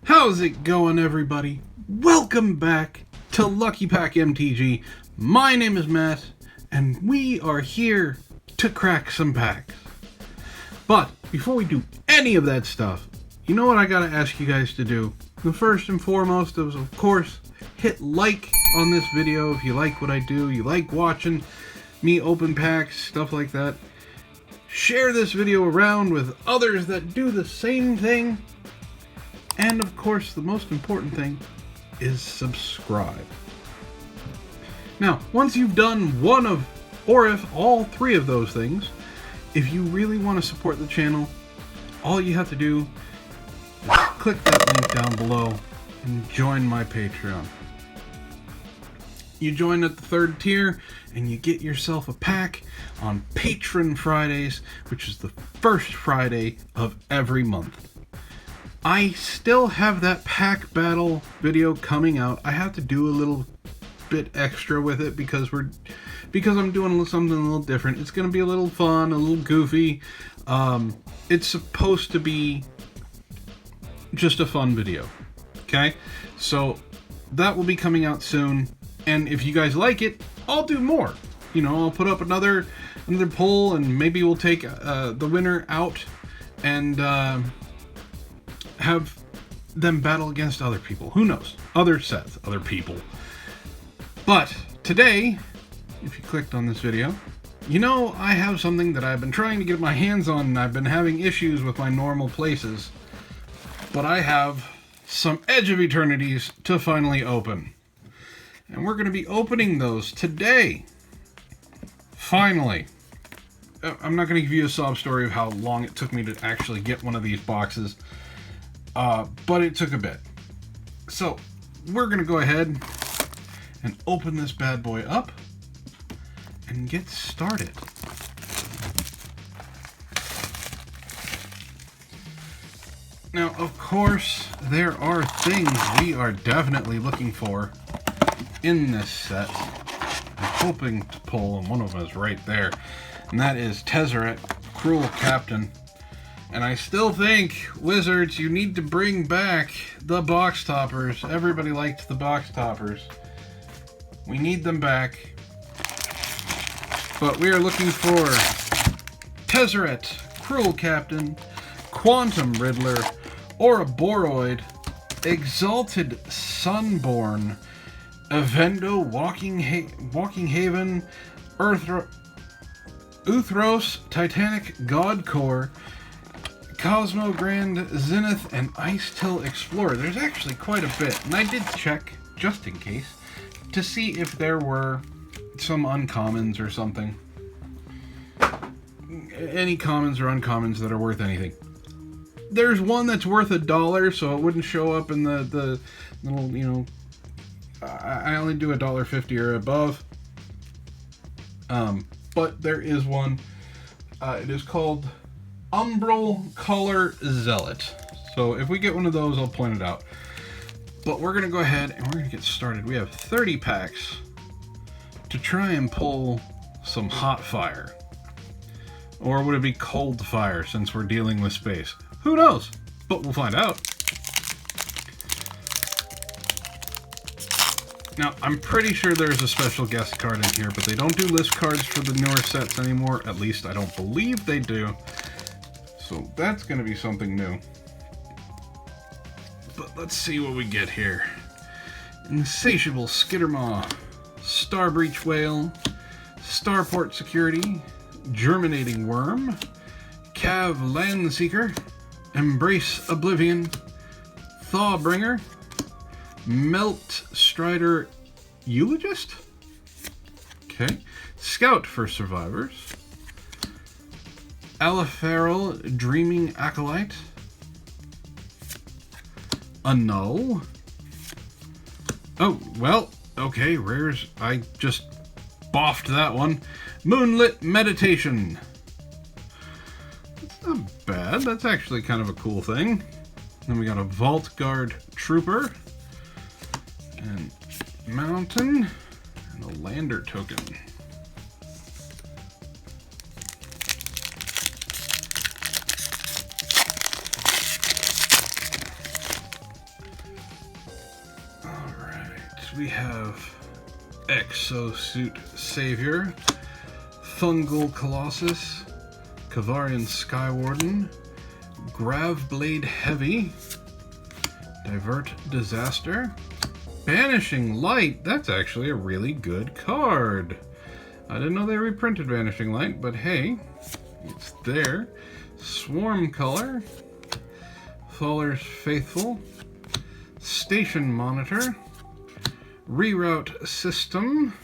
How's it going, everybody? Welcome back to Lucky Pack MTG. My name is Matt, and we are here to crack some packs. But before we do any of that stuff, you know what I gotta ask you guys to do? The first and foremost is, of course, hit like on this video if you like what I do, you like watching me open packs, stuff like that. Share this video around with others that do the same thing. And of course, the most important thing is subscribe. Now, once you've done one of, or if all three of those things, if you really want to support the channel, all you have to do is click that link down below and join my Patreon. You join at the 3rd tier and you get yourself a pack on Patron Fridays, which is the first Friday of every month. I still have that pack battle video coming out. I have to do a little bit extra with it because I'm doing something a little different. It's going to be a little fun, a little goofy. It's supposed to be just a fun video. Okay? So that will be coming out soon. And if you guys like it, I'll do more. You know, I'll put up another poll and maybe we'll take the winner out and have them battle against other people. Who knows? Other sets, other people. But today, if you clicked on this video, you know I have something that I've been trying to get my hands on and I've been having issues with my normal places. But I have some Edge of Eternities to finally open. And we're going to be opening those today. Finally. I'm not going to give you a sob story of how long it took me to actually get one of these boxes. But it took a bit. So, we're going to go ahead and open this bad boy up and get started. Now, of course, there are things we are definitely looking for in this set. I'm hoping to pull, and one of them is right there, and that is Tezzeret, Cruel Captain. And I still think, Wizards, you need to bring back the box toppers. Everybody liked the box toppers. We need them back. But we are looking for Tezzeret, Cruel Captain, Quantum Riddler, Ouroboros, Exalted Sunborn, Evendo, Walking Haven, Uthros, Titanic Godcore, Cosmo Grand Zenith, and Ice Till Explorer. There's actually quite a bit, and I did check, just in case, to see if there were some uncommons or something. Any commons or uncommons that are worth anything. There's one that's worth $1, so it wouldn't show up in the little, you know, I only do $1.50 or above. But there is one. It is called Umbral Color Zealot. So if we get one of those, I'll point it out. But we're going to go ahead and we're going to get started. We have 30 packs to try and pull some hot fire. Or would it be cold fire since we're dealing with space? Who knows? But we'll find out. Now, I'm pretty sure there's a special guest card in here, but they don't do list cards for the newer sets anymore. At least I don't believe they do. So that's going to be something new. But let's see what we get here. Insatiable Skittermaw, Starbreach Whale, Starport Security, Germinating Worm, Cav Landseeker, Embrace Oblivion, Thawbringer, Melt Strider Eulogist? Okay. Scout for Survivors. Aliferal Dreaming Acolyte. Annul. Oh, well, okay, rares. I just boffed that one. Moonlit Meditation. That's not bad. That's actually kind of a cool thing. Then we got a Vault Guard Trooper. And Mountain. And a Lander token. Next we have Exosuit Savior, Fungal Colossus, Kavarian Skywarden, Gravblade Heavy, Divert Disaster, Banishing Light. That's actually a really good card. I didn't know they reprinted Vanishing Light, but hey, it's there. Swarm Color, Faller's Faithful, Station Monitor, Reroute System.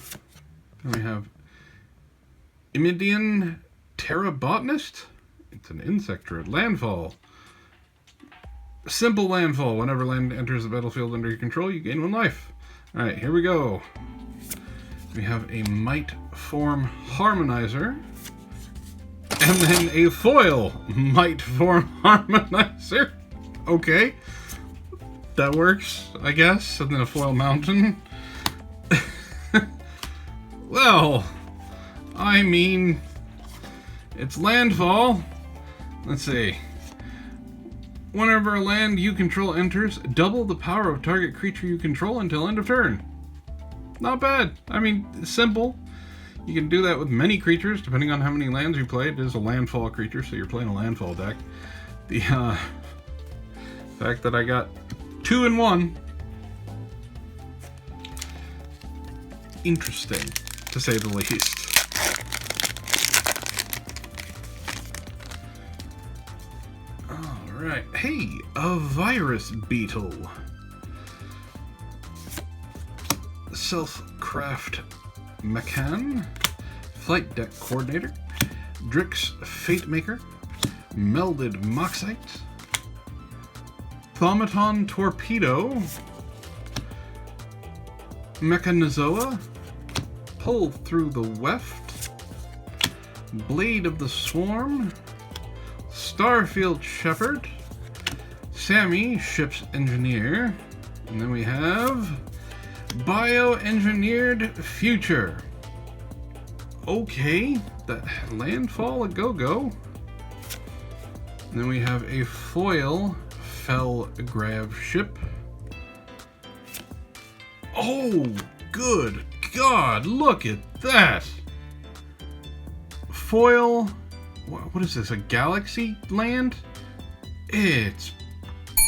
Then we have Imidian Terra Botanist. It's an insect druid. Landfall. Simple landfall. Whenever land enters the battlefield under your control, you gain 1 life. Alright, here we go. We have a Might Form Harmonizer. And then a foil Might Form Harmonizer. Okay. That works, I guess. And then a foil mountain. Well, I mean, it's landfall. Let's see. Whenever a land you control enters, double the power of target creature you control until end of turn. Not bad. I mean, it's simple. You can do that with many creatures, depending on how many lands you play. It is a landfall creature, so you're playing a landfall deck. The fact that I got 2 in 1. Interesting, to say the least. Alright, hey, a Virus Beetle. Self-Craft Mechan, Flight Deck Coordinator, Drix Fate Maker, Melded Moxite, Thaumaton Torpedo, Mechanizoa, Pull Through the Weft, Blade of the Swarm, Starfield Shepherd, Sammy, Ship's Engineer, and then we have Bioengineered Future. Okay, that landfall a go-go. And then we have a foil Fell Grav Ship. Oh, good God, look at that! Foil, what is this, a galaxy land? It's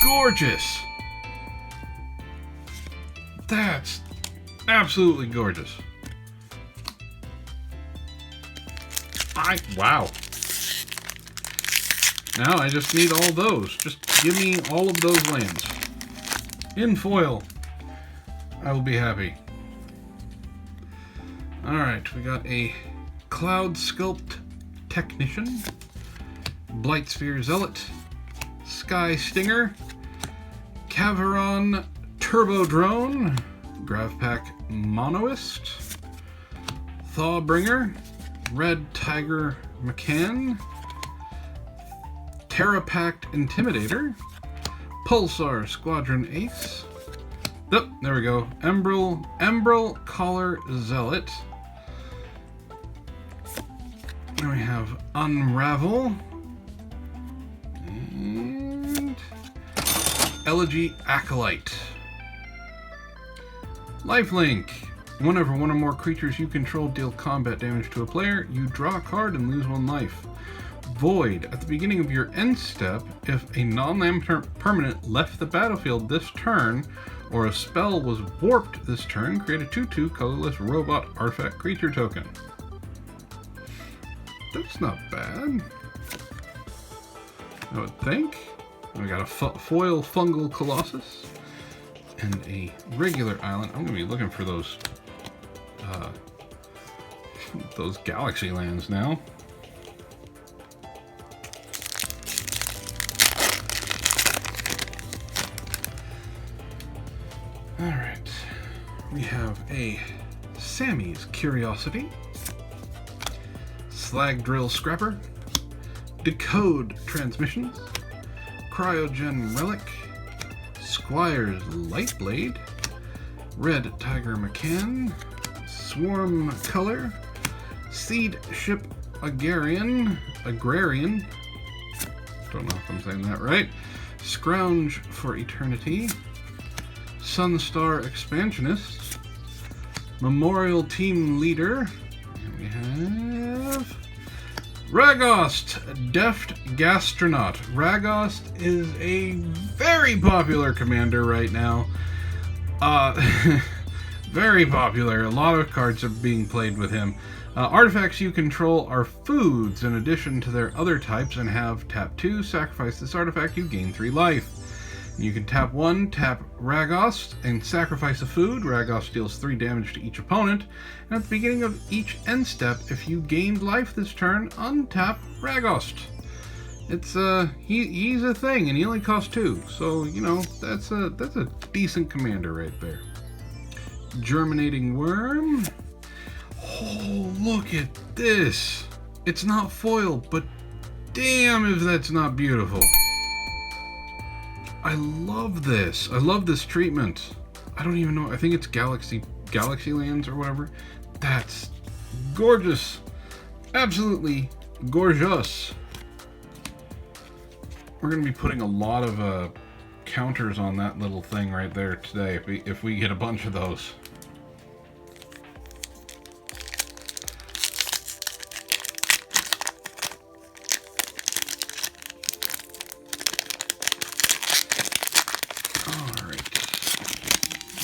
gorgeous! That's absolutely gorgeous. Wow. Now I just need all those. Just give me all of those lands. In foil. I will be happy. Alright, we got a Cloud Sculpt Technician, Blightsphere Zealot, Sky Stinger, Caveron Turbo Drone, Gravpack Monoist, Thawbringer, Red Tiger McCann, Terrapact Intimidator, Pulsar Squadron Ace. Oh, there we go. Embrel Collar Zealot. Then we have Unravel. And Elegy Acolyte. Lifelink. Whenever one or more creatures you control deal combat damage to a player, you draw a card and lose 1 life. Void. At the beginning of your end step, if a non-land permanent left the battlefield this turn, or a spell was warped this turn, create a 2/2 colorless robot artifact creature token. That's not bad, I would think. We got a foil Fungal Colossus and a regular island. I'm going to be looking for those galaxy lands now. Alright, we have a Sammy's Curiosity, Slag Drill Scrapper, Decode Transmissions, Cryogen Relic, Squire's Lightblade, Red Tiger McCann, Swarm Color, Seed Ship Agrarian, don't know if I'm saying that right, Scrounge for Eternity, Sunstar Expansionist, Memorial Team Leader, and we have Ragost, Deft Gastronaut. Ragost is a very popular commander right now. Very popular. A lot of cards are being played with him. Artifacts you control are foods in addition to their other types and have tap 2, sacrifice this artifact, you gain 3 life. You can tap 1, tap Ragost, and sacrifice a food. Ragost deals 3 damage to each opponent. And at the beginning of each end step, if you gained life this turn, untap Ragost. It's he's a thing, and he only costs 2. So, you know, that's a decent commander right there. Germinating Worm. Oh, look at this. It's not foil, but damn if that's not beautiful. I love this. I love this treatment. I don't even know. I think it's Galaxy Lands or whatever. That's gorgeous. Absolutely gorgeous. We're going to be putting a lot of counters on that little thing right there today if we get a bunch of those.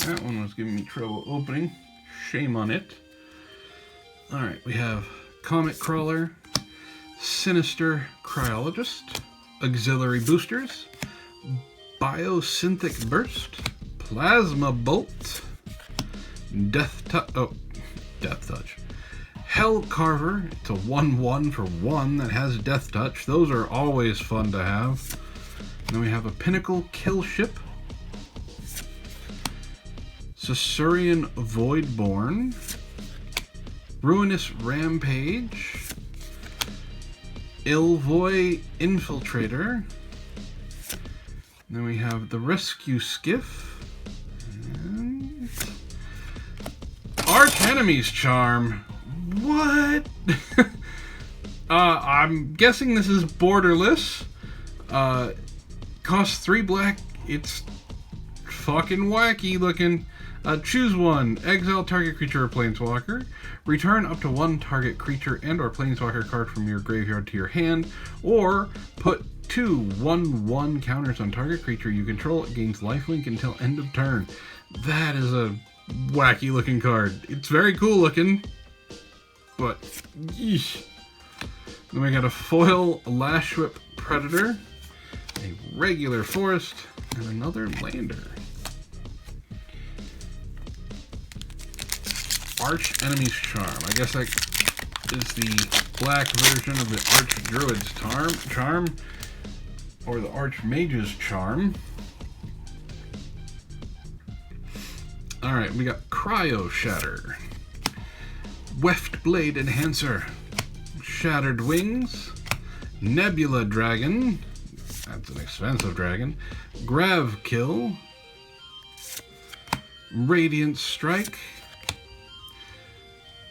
That one was giving me trouble opening. Shame on it. Alright, we have Comet Crawler, Sinister Cryologist, Auxiliary Boosters, Biosynthetic Burst, Plasma Bolt, Death Touch. Hell Carver, it's a 1/1 for 1 that has Death Touch. Those are always fun to have. And then we have a Pinnacle Kill Ship, Saurian Voidborn, Ruinous Rampage, Ilvoy Infiltrator, and then we have the Rescue Skiff, and Arch-Enemy's Charm. What? I'm guessing this is borderless. Costs 3 black. It's fucking wacky looking. Choose one. Exile target creature or planeswalker. Return up to 1 target creature and or planeswalker card from your graveyard to your hand. Or put 2 1/1 counters on target creature you control. It gains lifelink until end of turn. That is a wacky looking card. It's very cool looking. But, yeesh. Then we got a foil Lashwhip Predator. A regular forest. And another lander. Arch-Enemy's Charm. I guess that is the black version of the Arch-Druid's charm, or the Arch-Mage's Charm. Alright, we got Cryo Shatter, Weft Blade Enhancer, Shattered Wings, Nebula Dragon, that's an expensive dragon, Grav Kill, Radiant Strike,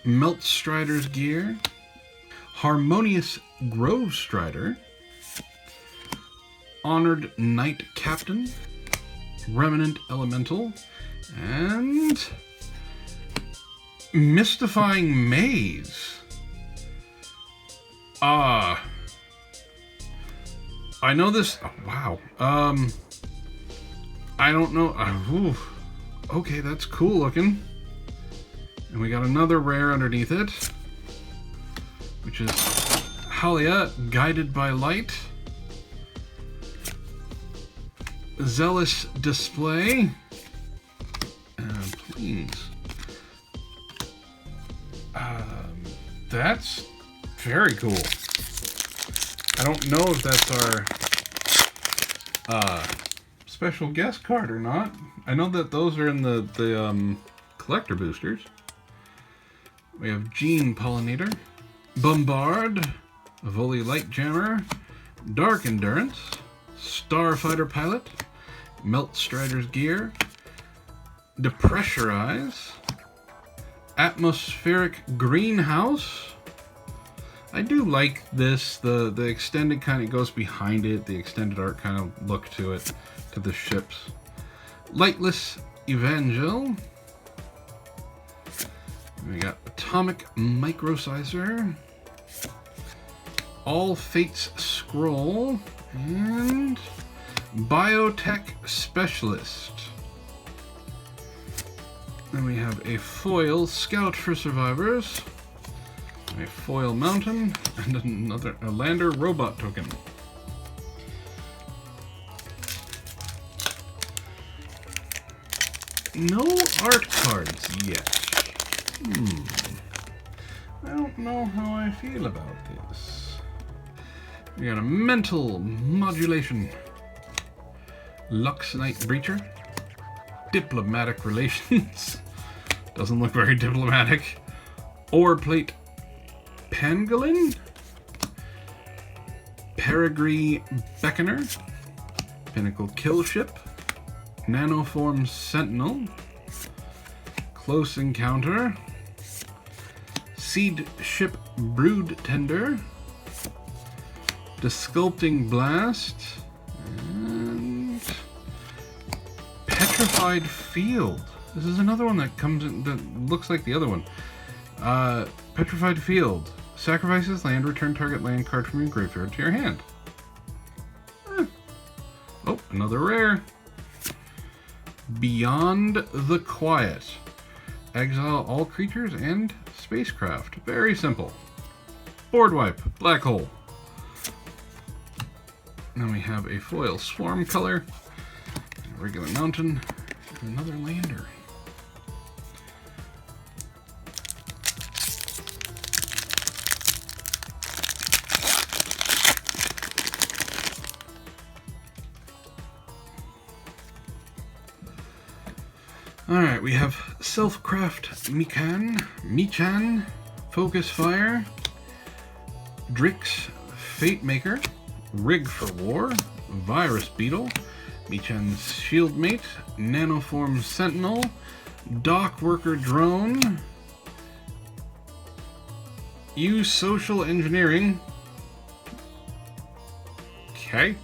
Melt Strider's Gear, Harmonious Grove Strider, Honored Knight Captain, Remnant Elemental, and Mystifying Maze. I know this. Oh, wow. I don't know. Okay, that's cool looking. And we got another rare underneath it, which is Halia, Guided by Light, Zealous Display, and please. That's very cool. I don't know if that's our special guest card or not. I know that those are in the collector boosters. We have Gene Pollinator, Bombard, Voli Lightjammer, Dark Endurance, Starfighter Pilot, Melt Strider's Gear, Depressurize, Atmospheric Greenhouse. I do like this. The extended kind of goes behind it. The extended art kind of look to it, to the ships. Lightless Evangel. We got Atomic Microsizer. All Fates Scroll. And Biotech Specialist. Then we have a foil Scout for Survivors, a foil Mountain, and a Lander Robot token. No art cards yet. I don't know how I feel about this. We got a Mental Modulation, Luxnite Breacher, Diplomatic Relations, doesn't look very diplomatic, Ore Plate Pangolin, Peregrine Beckoner, Pinnacle Killship, Nanoform Sentinel, Close Encounter, Seed Ship Brood Tender, Desculpting Blast, and Petrified Field. This is another one that comes in that looks like the other one. Petrified Field. Sacrifices land, return target land card from your graveyard to your hand. Oh, another rare. Beyond the Quiet. Exile all creatures and spacecraft. Very simple. Board wipe. Black hole. Then we have a foil Swarm Color. A regular Mountain. And another Lander. Alright, we have Self-Craft Michan, Focus Fire, Drix Fate Maker, Rig for War, Virus Beetle, Michan's Shield Mate, Nanoform Sentinel, Dock Worker Drone, Use Social Engineering. Okay.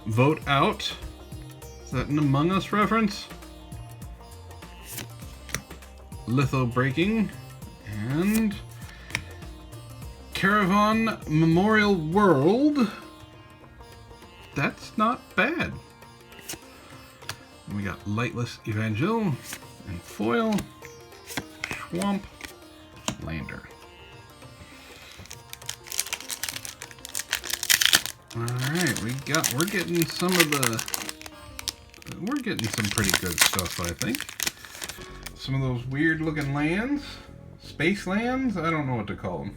Vote Out. Is that an Among Us reference? Litho Breaking. And Caravan Memorial World. That's not bad. And we got Lightless Evangel and Foil, Swamp, Lander. Alright, we're getting some pretty good stuff, I think. Some of those weird looking lands, space lands, I don't know what to call them.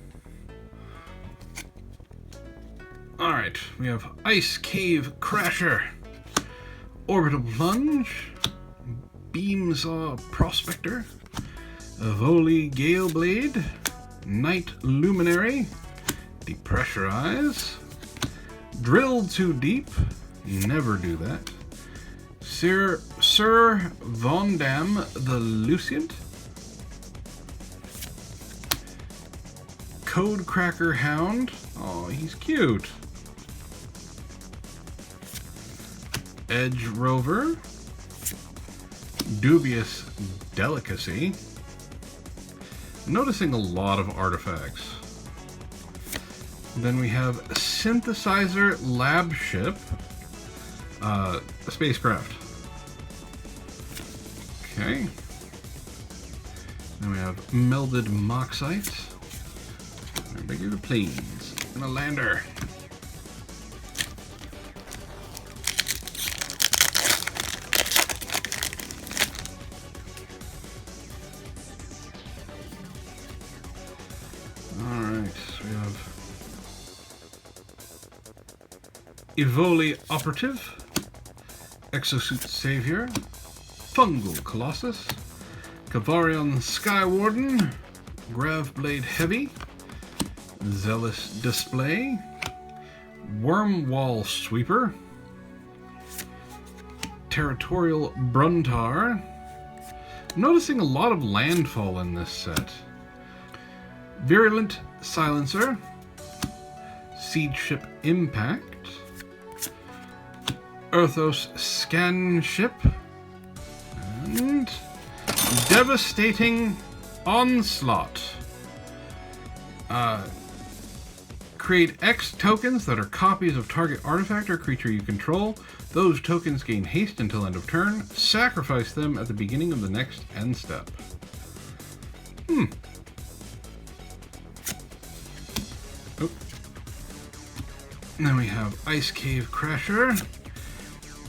Alright, we have Ice Cave Crasher, Orbital Plunge, Beamsaw Prospector, Avoli Gale Blade, Night Luminary, Depressurize, Drill Too Deep, never do that. Sir Vondam the Lucient, Code Cracker Hound, oh he's cute. Edge Rover, Dubious Delicacy. Noticing a lot of artifacts. Then we have Synthesizer Lab Ship, a spacecraft. Okay. Then we have Melded Moxite, a regular planes, and a Lander. Evoli Operative, Exosuit Savior, Fungal Colossus, Kavarion Skywarden, Gravblade Heavy, Zealous Display, Wormwall Sweeper, Territorial Bruntar. I'm noticing a lot of landfall in this set. Virulent Silencer, Siege Ship Impact, Earthos Scan Ship. And Devastating Onslaught. Create X tokens that are copies of target artifact or creature you control. Those tokens gain haste until end of turn. Sacrifice them at the beginning of the next end step. Oh. Then we have Ice Cave Crasher.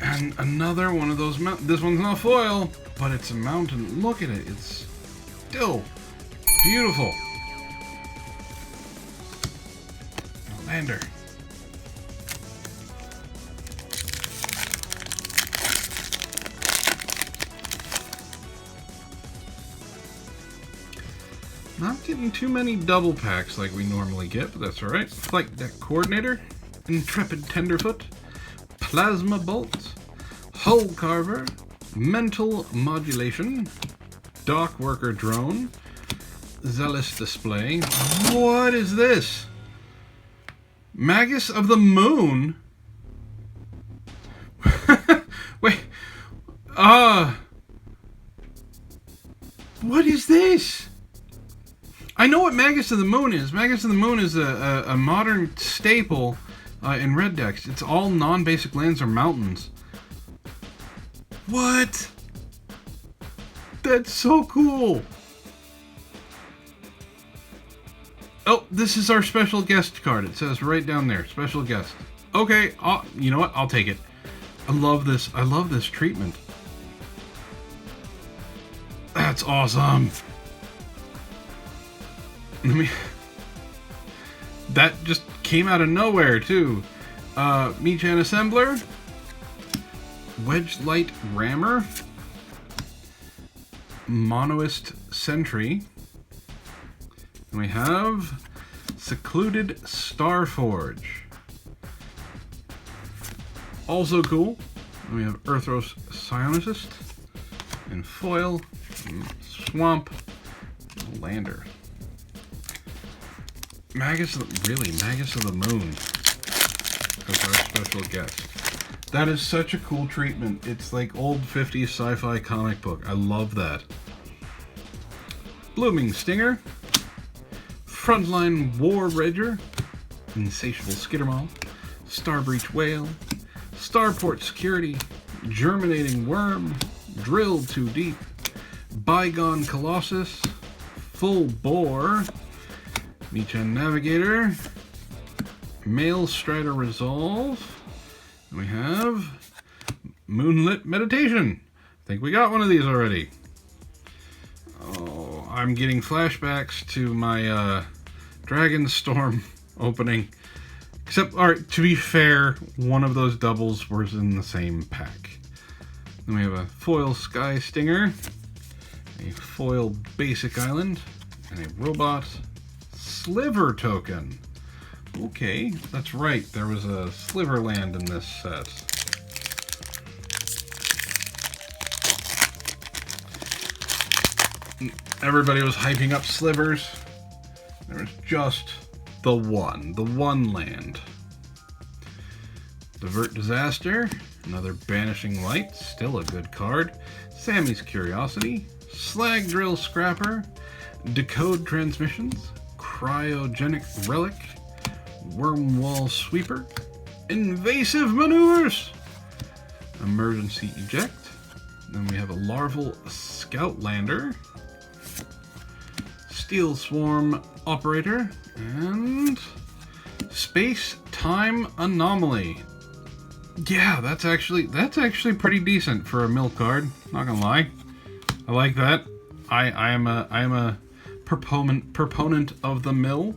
And another one of those this one's not foil, but it's a mountain. Look at it. It's still beautiful. Lander. Not getting too many double packs like we normally get, but that's alright. Flight Deck Coordinator, Intrepid Tenderfoot, Plasma Bolt, Hull Carver, Mental Modulation, Dock Worker Drone, Zealous Display. What is this? Magus of the Moon? Wait. What is this? I know what Magus of the Moon is. Magus of the Moon is a modern staple in red decks. It's all non-basic lands or mountains. What? That's so cool. Oh, this is our special guest card. It says right down there, special guest. Okay, you know what? I'll take it. I love this. I love this treatment. That's awesome. That just came out of nowhere, too. Michan Assembler. Wedge Light Rammer. Monoist Sentry. And we have Secluded Starforge. Also cool. And we have Earthros Psionicist. And foil. And Swamp. And Lander. Magus of the Moon as our special guest. That is such a cool treatment. It's like old 50s sci-fi comic book. I love that. Blooming Stinger, Frontline War Rager, Insatiable Skittermaw, Starbreach Whale, Starport Security, Germinating Worm, Drill Too Deep, Bygone Colossus, Full Bore, Michan Navigator, Mail Strider Resolve, and we have Moonlit Meditation. I think we got one of these already. Oh, I'm getting flashbacks to my Dragonstorm opening. Except, alright, to be fair, one of those doubles was in the same pack. Then we have a foil Sky Stinger, a foil Basic Island, and a robot Sliver token. Okay, that's right. There was a Sliver land in this set. Everybody was hyping up slivers. There was just the one land. Divert Disaster, another Banishing Light, still a good card. Sammy's Curiosity, Slag Drill Scrapper, Decode Transmissions, Cryogenic Relic, Wormwall Sweeper, Invasive Maneuvers, Emergency Eject. Then we have a Larval Scoutlander, Steel Swarm Operator, and Space Time Anomaly. Yeah, that's actually pretty decent for a mill card. Not gonna lie, I like that. I am a proponent of the mill.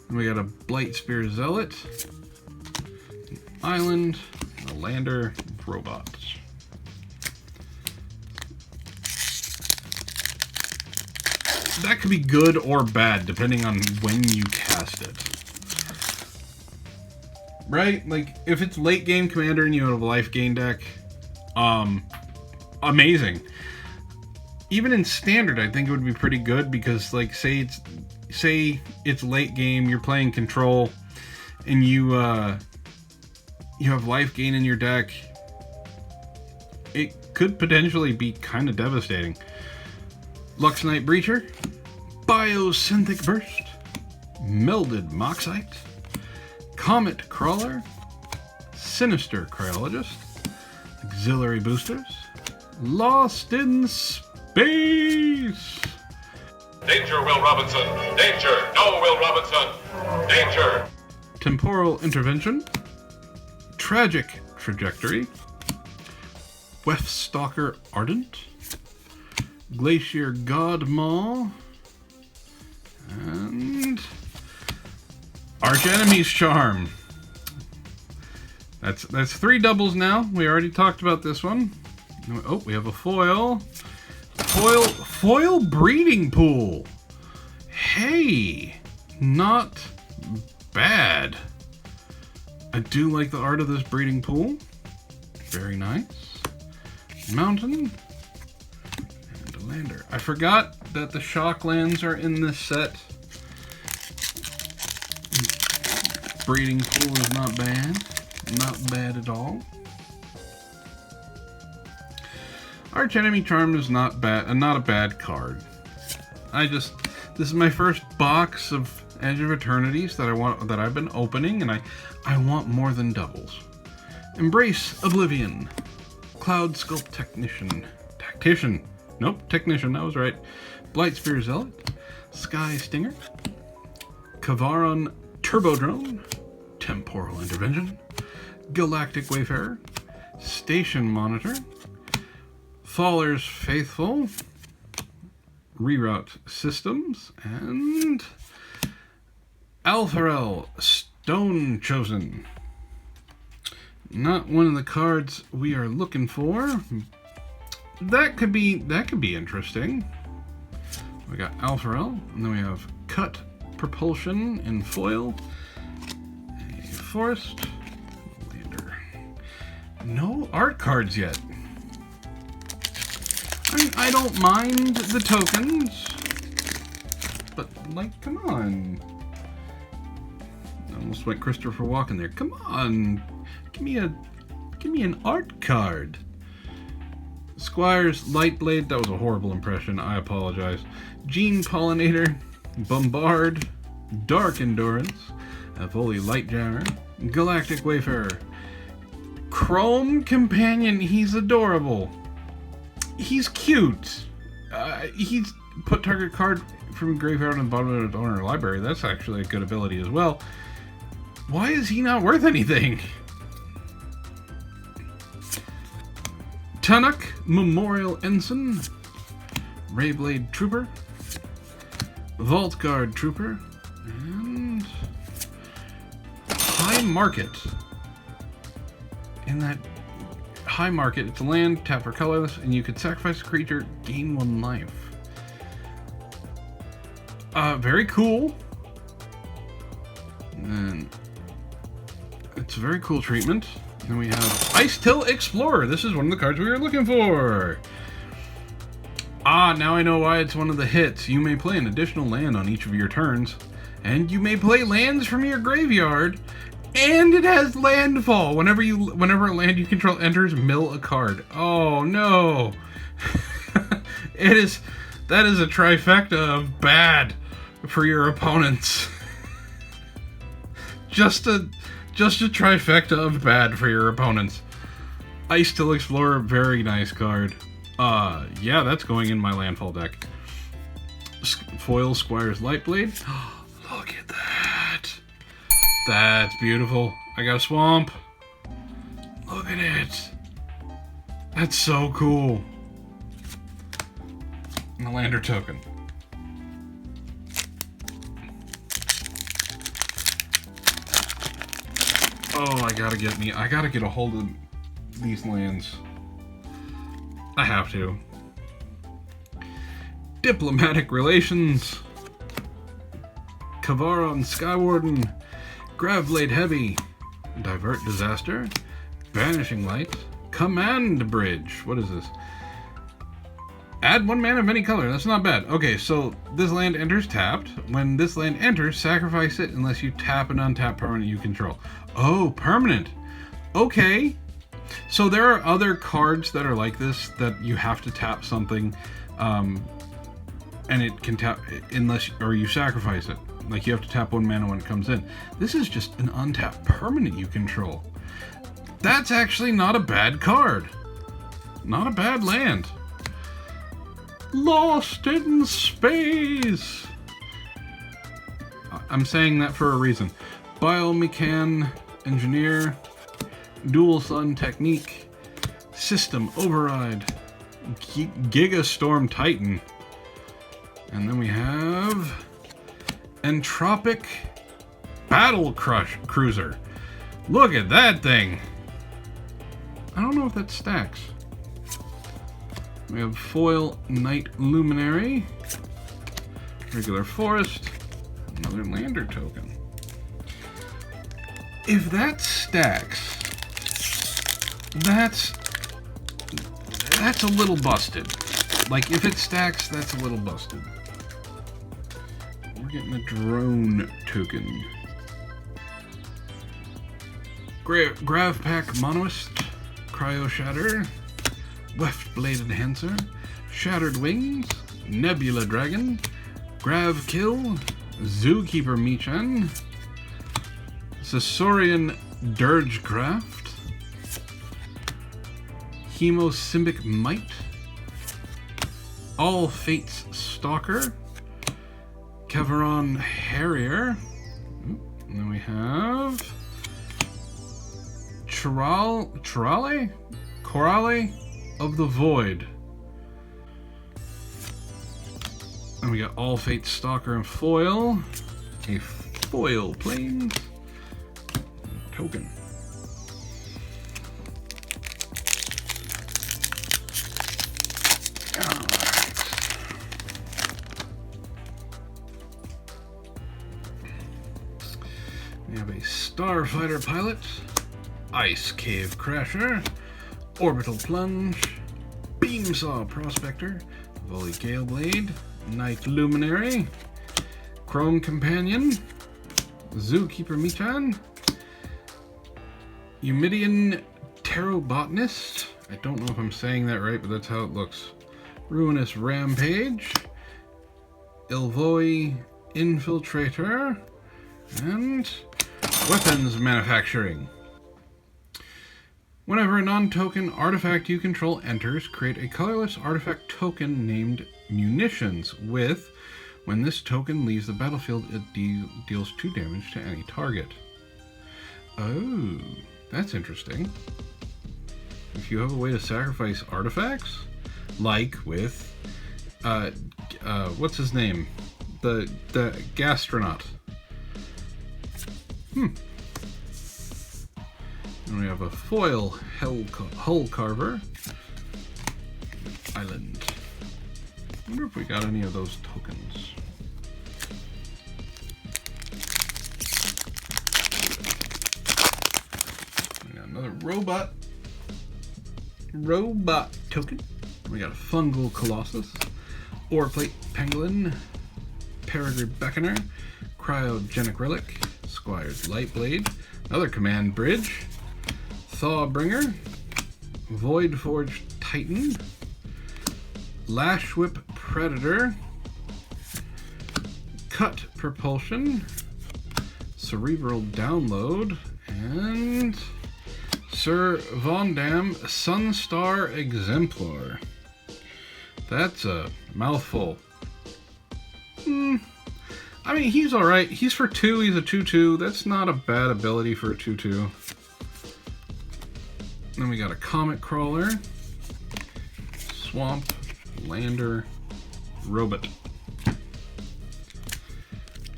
And we got a Blight Spear Zealot, an Island, and a Lander Robot. That could be good or bad depending on when you cast it. Right? Like, if it's late game commander and you have a life gain deck, amazing. Even in standard, I think it would be pretty good because, like, say it's late game, you're playing control, and you you have life gain in your deck, it could potentially be kind of devastating. Luxnite Breacher, Biosynthetic Burst, Melded Moxite, Comet Crawler, Sinister Cryologist, Auxiliary Boosters, Lost in Space. Danger, Will Robinson! Danger! No, Will Robinson! Danger! Temporal Intervention, Tragic Trajectory, Weftstalker Ardent, Glacier Godmaw, and Archenemy's Charm. That's 3 doubles now. We already talked about this one. Oh, we have a foil. Foil breeding pool. Hey, not bad. I do like the art of this breeding pool. Very nice. Mountain. And a lander. I forgot that the shock lands are in this set. Breeding pool is not bad. Not bad at all. Archenemy Charm is not bad, not a bad card. This is my first box of Edge of Eternities that I've been opening, and I want more than doubles. Embrace Oblivion, Cloud Sculpt Tactician. Nope, Technician. That was right. Blightsphere Zealot, Sky Stinger, Kavaron Turbodrone, Temporal Intervention, Galactic Wayfarer, Station Monitor, Faller's Faithful, Reroute Systems, and Alpharel Stone Chosen. Not one of the cards we are looking for. That could be interesting. We got Alpharel, and then we have Cut Propulsion in foil, a Forest Lander. No art cards yet. I don't mind the tokens, but like, come on. Almost like Christopher Walken there. Come on, give me an art card. Squire's Lightblade. That was a horrible impression. I apologize. Gene Pollinator, Bombard, Dark Endurance, Avoli Lightjammer, Galactic Wayfarer, Chrome Companion. He's adorable. He's cute. He's put target card from graveyard on the bottom of the donor library. That's actually a good ability as well. Why is he not worth anything? Tunnock Memorial Ensign, Rayblade Trooper, Vault Guard Trooper, and High Market. In that High Market, it's a land, tap for colorless, and you could sacrifice a creature, gain 1 life. Very cool. And it's a very cool treatment. Then we have Ice Till Explorer. This is one of the cards we were looking for. Now I know why it's one of the hits. You may play an additional land on each of your turns, and you may play lands from your graveyard, and it has landfall. Whenever a land you control enters, mill a card. Oh no. That is a trifecta of bad for your opponents. Just a trifecta of bad for your opponents. Ice Till Explorer, very nice card. Yeah, that's going in my landfall deck. Foil Squire's Lightblade. Look at that. That's beautiful. I got a swamp. Look at it. That's so cool. And a lander token. Oh, I gotta get a hold of these lands. I have to. Diplomatic Relations, Kavaron Skywarden, Graveblade Heavy, Divert Disaster, Vanishing Light, Command Bridge. What is this? Add 1 mana of any color. That's not bad. Okay, so this land enters tapped. When this land enters, sacrifice it unless you tap an untapped permanent you control. Oh, permanent. Okay. So there are other cards that are like this that you have to tap something, and it can tap or you sacrifice it. Like you have to tap 1 mana when it comes in. This is just an untapped permanent you control. That's actually not a bad card. Not a bad land. Lost in Space. I'm saying that for a reason. Biomechan Engineer, Dual Sun Technique, System Override, Gigastorm Titan, and then we have Entropic Battle Cruiser. Look at that thing. I don't know if that stacks. We have Foil Night Luminary, regular Forest, another Lander token. If that stacks, that's a little busted. Like, if it stacks, that's a little busted. We're getting a drone token. Gravpack Monoist, Cryo Shatter, Weft Blade Enhancer, Shattered Wings, Nebula Dragon, Grav Kill, Zookeeper Michan, Sasaurian Dirgecraft, Hemosymbic Might, All Fates Stalker, Caveron Harrier, and then we have Corale of the Void. And we got All Fates Stalker and Foil, a Foil Plains token. We have a Starfighter Pilot, Ice Cave Crasher, Orbital Plunge, Beamsaw Prospector, Volley Gale Blade, Night Luminary, Chrome Companion, Zookeeper Michan, Eumidian Pterobotanist. I don't know if I'm saying that right, but that's how it looks. Ruinous Rampage, Ilvoi Infiltrator, and Weapons Manufacturing. Whenever a non-token artifact you control enters, create a colorless artifact token named Munitions with, when this token leaves the battlefield, it deals 2 damage to any target. Oh, that's interesting. If you have a way to sacrifice artifacts, like with, what's his name? The gastronaut. And we have a Foil Hull Carver Island. I wonder if we got any of those tokens. We got another robot token. We got a Fungal Colossus, Oreplate Pangolin, Peregrine Beckoner, Cryogenic Relic, Squire's Lightblade, another Command Bridge, Thawbringer, Voidforged Titan, Lashwhip Predator, Cut Propulsion, Cerebral Download, and Sir Vondam Sunstar Exemplar. That's a mouthful. I mean, he's alright. He's for 2, he's a 2/2. That's not a bad ability for a 2/2. Then we got a Comet Crawler, Swamp, Lander, Robot.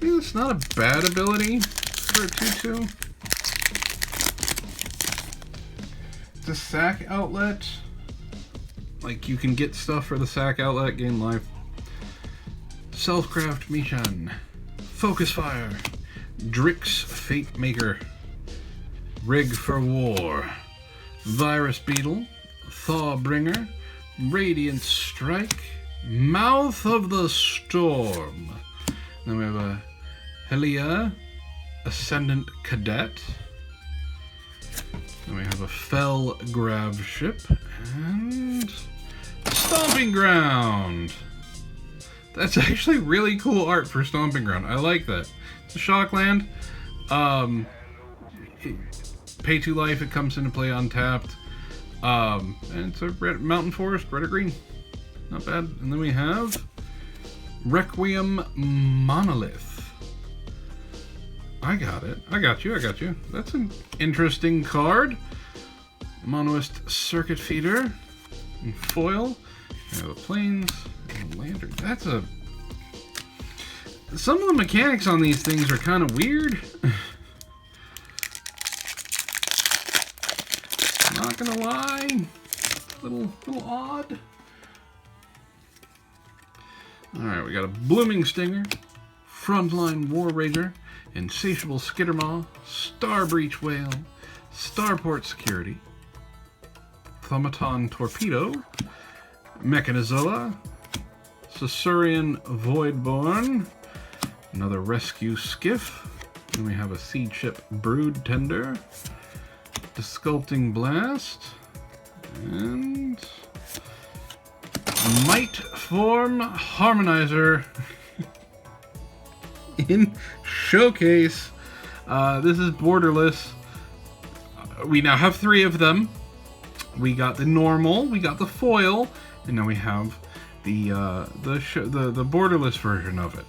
It's not a bad ability for a 2/2. It's a sack outlet. Like, you can get stuff for the sack outlet, gain life. Selfcraft Michan, Focus Fire, Drix Fate Maker, Rig for War, Virus Beetle, Thawbringer, Radiant Strike, Mouth of the Storm. Then we have a Helia, Ascendant Cadet, Then we have a Fell Grav Ship and Stomping Ground. That's actually really cool art for Stomping Ground. I like that. It's a Shockland. Pay 2 life. It comes into play untapped. And it's a red Mountain Forest, red or green. Not bad. And then we have Requiem Monolith. I got it. I got you. That's an interesting card. Monoist Circuit Feeder. And foil. We have the planes. And lantern. That's a... Some of the mechanics on these things are kind of weird. Not gonna lie. Little odd. Alright, we got a Blooming Stinger. Frontline War Rager. Insatiable Skittermaw, Star Breach Whale, Starport Security, Thaumaton Torpedo, Mechanizola, Caesarian Voidborn, another Rescue Skiff, and we have a Seed Ship Brood Tender, Desculpting Blast, and Might Form Harmonizer. In showcase. This is borderless. We now have 3 of them. We got the normal, we got the foil, and now we have the borderless version of it.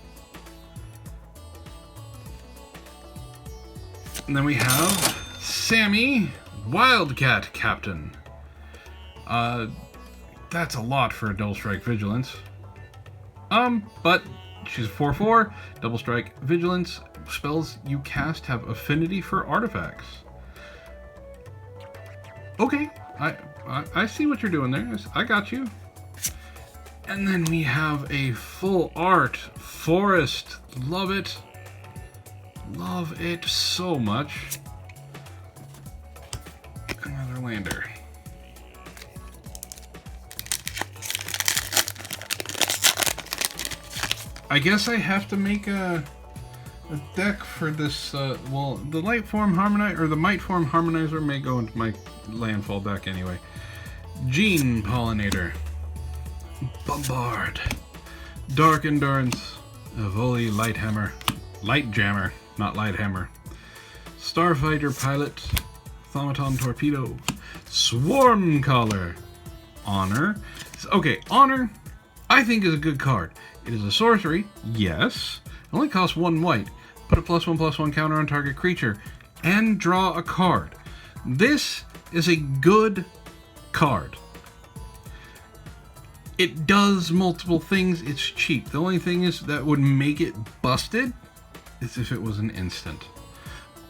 And then we have Sammy, Wildcat Captain. That's a lot for a Double Strike Vigilance. But she's a 4/4, Double Strike Vigilance. Spells you cast have affinity for artifacts. Okay, I see what you're doing there. I got you. And then we have a full art forest. Love it. Love it so much. Another lander. I guess I have to make a deck for this. Well, the Light Form Harmonizer or the Might Form Harmonizer may go into my landfall deck anyway. Gene Pollinator, Bombard, Dark Endurance, Evoli Lighthammer, Light Jammer, not Lighthammer, Starfighter Pilot, Thaumaton Torpedo, Swarm Caller, Honor. Okay, Honor, I think is a good card. It is a sorcery, yes. It only costs 1 white. Put a +1/+1 counter on target creature and draw a card. This is a good card. It does multiple things. It's cheap. The only thing is that would make it busted is if it was an instant.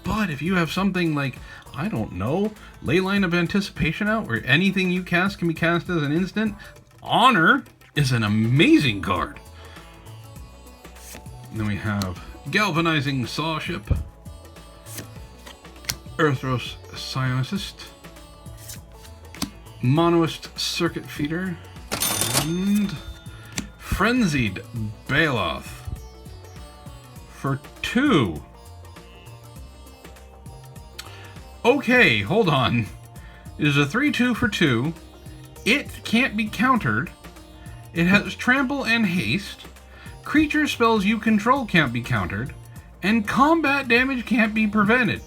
But if you have something like, I don't know, Leyline of Anticipation out, where anything you cast can be cast as an instant, Honor is an amazing card. And then we have Galvanizing Saw Ship, Earthros Psionicist, Monoist Circuit Feeder, and Frenzied Baloth for 2. Okay, hold on. It is a 3/2 for 2. It can't be countered. It has Trample and Haste. Creature spells you control can't be countered. And combat damage can't be prevented.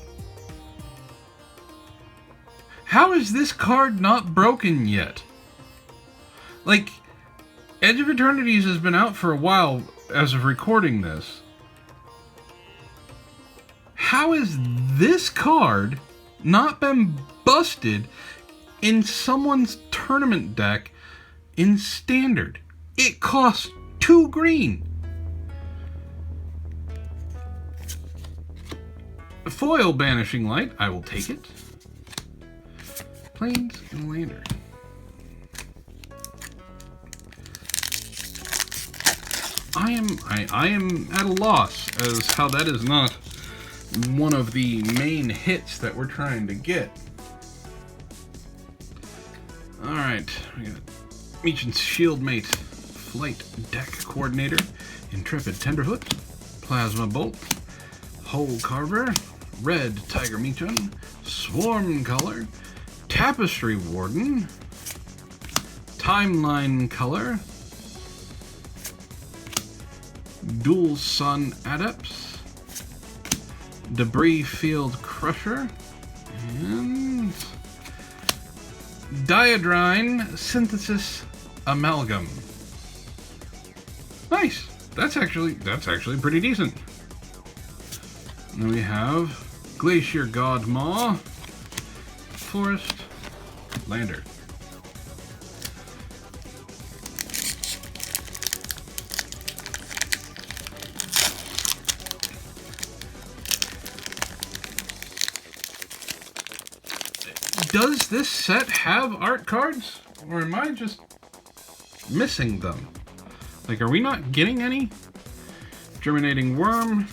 How is this card not broken yet? Like, Edge of Eternities has been out for a while as of recording this. How has this card not been busted in someone's tournament deck in Standard? It costs 2 green. Foil Banishing Light, I will take it. Plains and Lander. I am at a loss as how that is not one of the main hits that we're trying to get. Alright, we got Meechan's Shieldmate, Flight Deck Coordinator, Intrepid Tenderfoot, Plasma Bolt, Hole Carver, Red Tiger Meechan, Swarm Color, Tapestry Warden, Timeline Color, Dual Sun Adepts, Debris Field Crusher, and Diadrine Synthesis Amalgam. Nice. That's actually pretty decent. And then we have Glacier Godmaw, Forest Lander. Does this set have art cards? Or am I just missing them? Like, are we not getting any? Germinating Worm,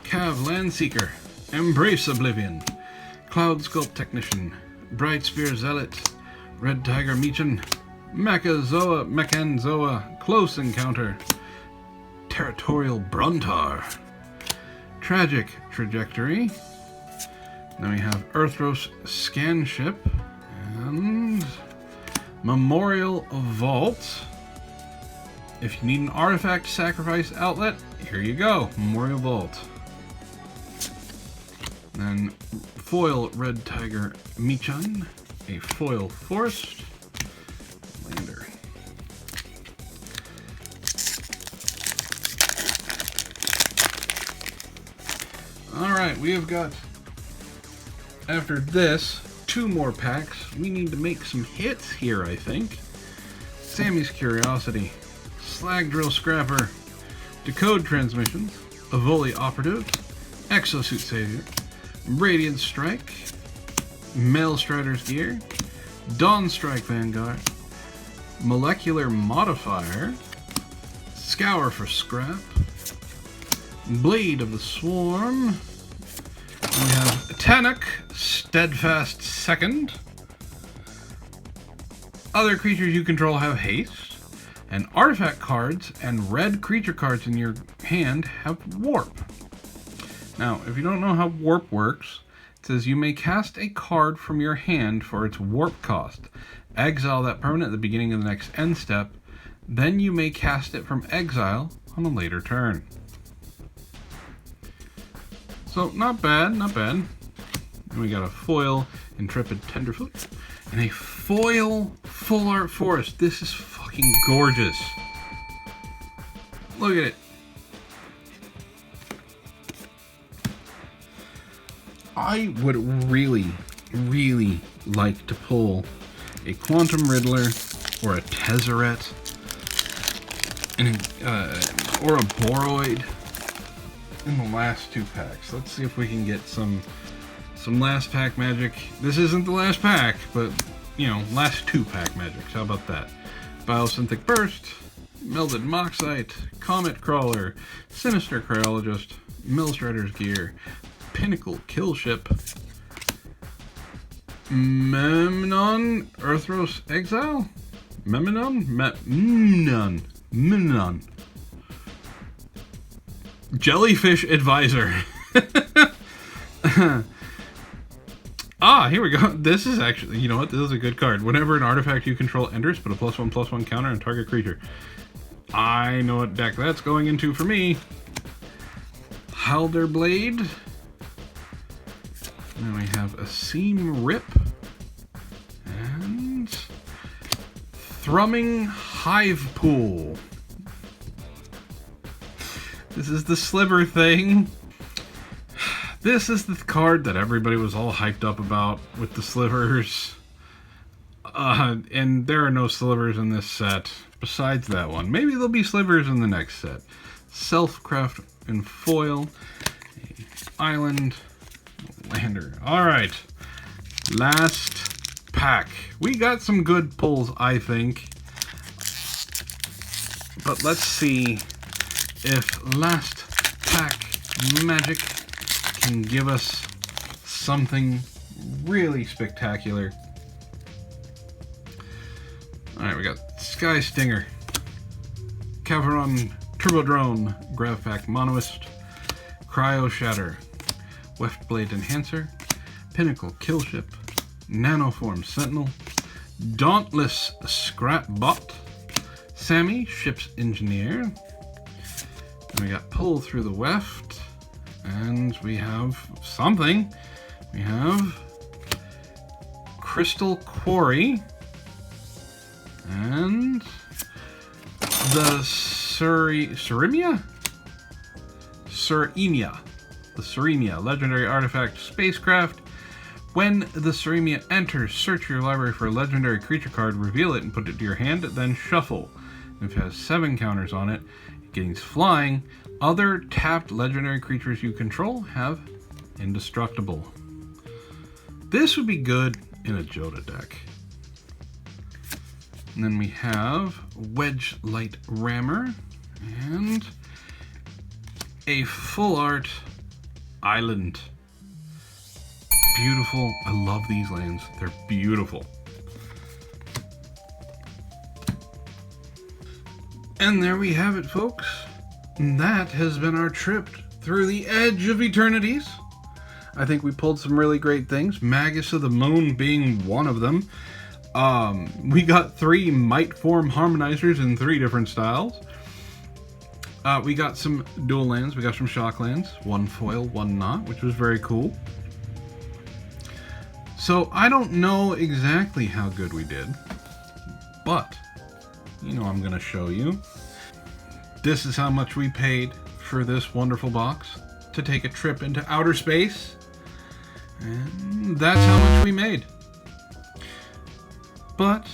Cav Landseeker, Embrace Oblivion, Cloud Sculpt Technician, Bright Spear Zealot, Red Tiger Meechan, Mechanzoa, Close Encounter, Territorial Bruntar, Tragic Trajectory. Then we have Earthros Scanship and Memorial Vault. If you need an artifact sacrifice outlet, here you go, Memorial Vault. Then foil Red Tiger Meechan, a foil Forest Lander. Alright, we have got, after this, 2 more packs. We need to make some hits here, I think. Sammy's Curiosity, Slag Drill Scrapper, Decode Transmissions, Avoli Operative, Exosuit Savior, Radiant Strike, Maelstrider's Gear, Dawn Strike Vanguard, Molecular Modifier, Scour for Scrap, Blade of the Swarm, we have Tannock, Steadfast Second, other creatures you control have haste, and artifact cards and red creature cards in your hand have warp. Now, if you don't know how warp works, it says you may cast a card from your hand for its warp cost. Exile that permanent at the beginning of the next end step. Then you may cast it from exile on a later turn. So, not bad, not bad. And we got a foil Intrepid Tenderfoot and a foil Full Art Forest. This is fucking gorgeous. Look at it. I would really, really like to pull a Quantum Riddler or a Tezzeret and or a Boroid in the last 2 packs. Let's see if we can get some last pack magic. This isn't the last pack, but you know, last 2 pack magics. How about that? Biosynthetic Burst, Melded Moxite, Comet Crawler, Sinister Cryologist, Maelstrider's Gear, Pinnacle Killship, Memnon, Earthros Exile, Memnon, Jellyfish Advisor. Here we go. This is actually, you know what? This is a good card. Whenever an artifact you control enters, put a +1/+1 counter on target creature. I know what deck that's going into for me. Halder Blade. Then we have a Seam Rip. And Thrumming Hive Pool. This is the sliver thing. This is the card that everybody was all hyped up about with the slivers. And there are no slivers in this set besides that one. Maybe there'll be slivers in the next set. Self-craft and foil. Island Lander. Alright. Last pack. We got some good pulls, I think. But let's see if last pack magic can give us something really spectacular. Alright, we got Sky Stinger, Caveron Turbo Drone, Gravpack Monoist, Cryo Shatter, Weft Blade Enhancer, Pinnacle Killship, Nanoform Sentinel, Dauntless Scrap Bot, Sammy Ship's Engineer, and we got Pull Through the Weft, and we have something. We have Crystal Quarry, and the Suremia? The Suremia, legendary artifact spacecraft. When the Suremia enters, search your library for a legendary creature card, reveal it, and put it to your hand, then shuffle. If it has 7 counters on it, it gains flying. Other tapped legendary creatures you control have indestructible. This would be good in a Joda deck. And then we have Wedge Light Rammer and a full art island. Beautiful. I love these lands. They're beautiful. And there we have it, folks. And that has been our trip through the edge of Eternities. I think we pulled some really great things, Magus of the Moon being one of them. We got 3 Might Form Harmonizers in 3 different styles. We got some dual lands, we got some shock lands, 1 foil, 1 not, which was very cool. So I don't know exactly how good we did, but you know I'm going to show you. This is how much we paid for this wonderful box to take a trip into outer space, and that's how much we made. But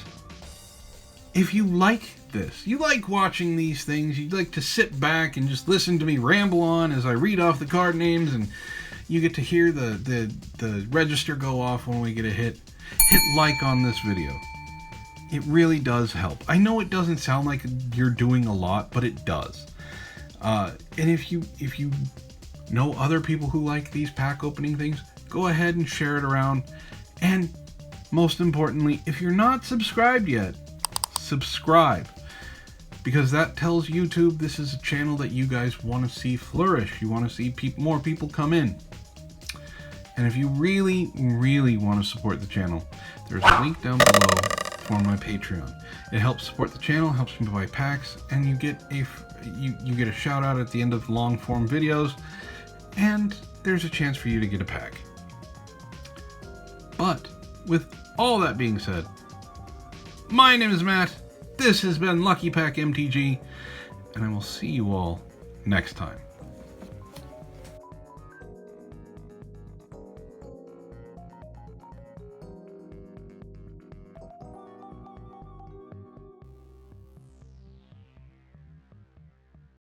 if you like this, you like watching these things, you'd like to sit back and just listen to me ramble on as I read off the card names, and you get to hear the register go off when we get a hit, hit like on this video. It really does help. I know it doesn't sound like you're doing a lot, but it does. And if you know other people who like these pack opening things, go ahead and share it around. And most importantly, if you're not subscribed yet, subscribe. Because that tells YouTube this is a channel that you guys want to see flourish. You want to see more people come in. And if you really, really want to support the channel, there's a link down below for my Patreon. It helps support the channel, helps me buy packs, and you get a shout out at the end of long form videos, and there's a chance for you to get a pack. But with all that being said, my name is Matt. This has been Lucky Pack MTG, and I will see you all next time.